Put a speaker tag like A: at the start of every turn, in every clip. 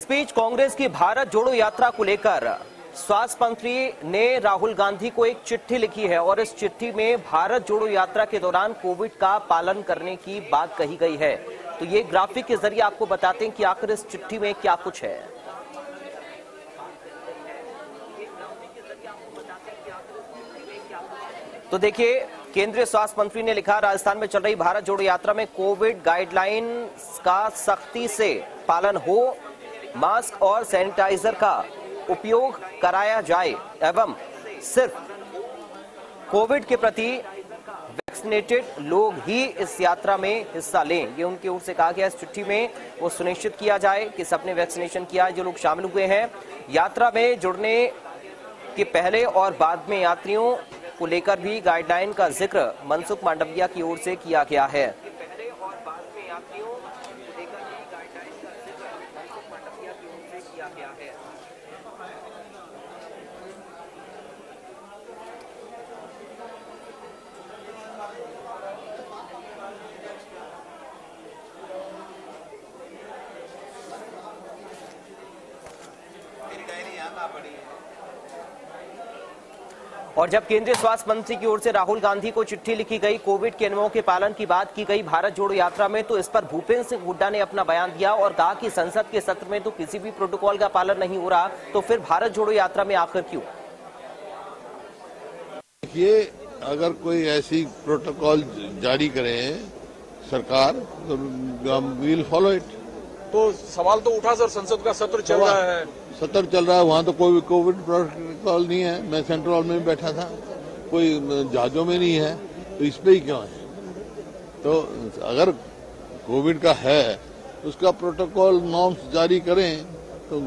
A: इस बीच कांग्रेस की भारत जोड़ो यात्रा को लेकर स्वास्थ्य मंत्री ने राहुल गांधी को एक चिट्ठी लिखी है और इस चिट्ठी में भारत जोड़ो यात्रा के दौरान कोविड का पालन करने की बात कही गई है। तो ये ग्राफिक के जरिए आपको बताते हैं कि आखिर इस चिट्ठी में क्या कुछ है। तो देखिए, केंद्रीय स्वास्थ्य मंत्री ने लिखा, राजस्थान में चल रही भारत जोड़ो यात्रा में कोविड गाइडलाइंस का सख्ती से पालन हो, मास्क और सैनिटाइजर का उपयोग कराया जाए एवं सिर्फ कोविड के प्रति वैक्सीनेटेड लोग ही इस यात्रा में हिस्सा लें। ये उनकी ओर से कहा गया। इस चिट्ठी में वो सुनिश्चित किया जाए कि सबने वैक्सीनेशन किया, जो लोग शामिल हुए हैं। यात्रा में जुड़ने के पहले और बाद में यात्रियों को लेकर भी गाइडलाइन का जिक्र मनसुख मांडविया की ओर से किया गया है। और जब केंद्रीय स्वास्थ्य मंत्री की ओर से राहुल गांधी को चिट्ठी लिखी गई, कोविड के नियमों के पालन की बात की गई भारत जोड़ो यात्रा में, तो इस पर भूपेंद्र सिंह हुड्डा ने अपना बयान दिया और कहा कि संसद के सत्र में तो किसी भी प्रोटोकॉल का पालन नहीं हो रहा, तो फिर भारत जोड़ो यात्रा में आखिर क्यों?
B: देखिए, अगर कोई ऐसी प्रोटोकॉल जारी करे सरकार तो वील फॉलो इट।
C: तो सवाल तो उठा सर, संसद का सत्र चल रहा है,
B: वहाँ तो कोई कोविड प्रोटोकॉल नहीं है। मैं सेंट्रल हॉल में बैठा था, कोई जहाजों में नहीं है, तो इस पे ही क्यों है? तो अगर कोविड का है तो उसका प्रोटोकॉल नॉर्म्स जारी करें तो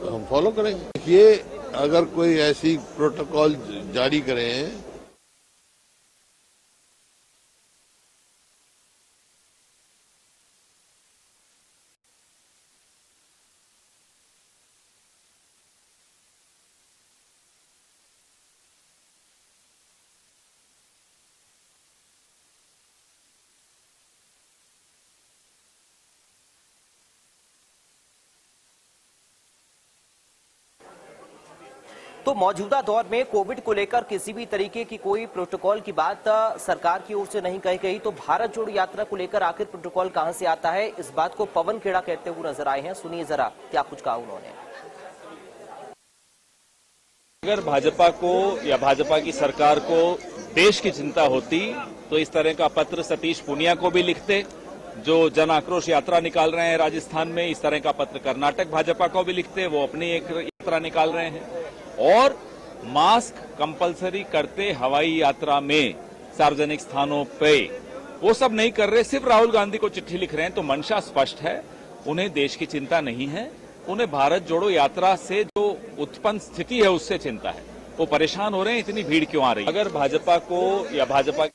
B: हम फॉलो करेंगे। देखिए, अगर कोई ऐसी प्रोटोकॉल जारी करें
A: तो मौजूदा दौर में कोविड को लेकर किसी भी तरीके की कोई प्रोटोकॉल की बात सरकार की ओर से नहीं कही गई, तो भारत जोड़ो यात्रा को लेकर आखिर प्रोटोकॉल कहां से आता है, इस बात को पवन खेड़ा कहते हुए नजर आए हैं। सुनिए जरा क्या कुछ कहा उन्होंने।
D: अगर भाजपा को या भाजपा की सरकार को देश की चिंता होती तो इस तरह का पत्र सतीश पूनिया को भी लिखते, जो जन आक्रोश यात्रा निकाल रहे हैं राजस्थान में। इस तरह का पत्र कर्नाटक भाजपा को भी लिखते, वो अपनी एक यात्रा निकाल रहे हैं। और मास्क कंपलसरी करते हवाई यात्रा में, सार्वजनिक स्थानों पे, वो सब नहीं कर रहे, सिर्फ राहुल गांधी को चिट्ठी लिख रहे हैं। तो मंशा स्पष्ट है, उन्हें देश की चिंता नहीं है, उन्हें भारत जोड़ो यात्रा से जो उत्पन्न स्थिति है उससे चिंता है। वो परेशान हो रहे हैं, इतनी भीड़ क्यों आ रही है। अगर भाजपा को या भाजपा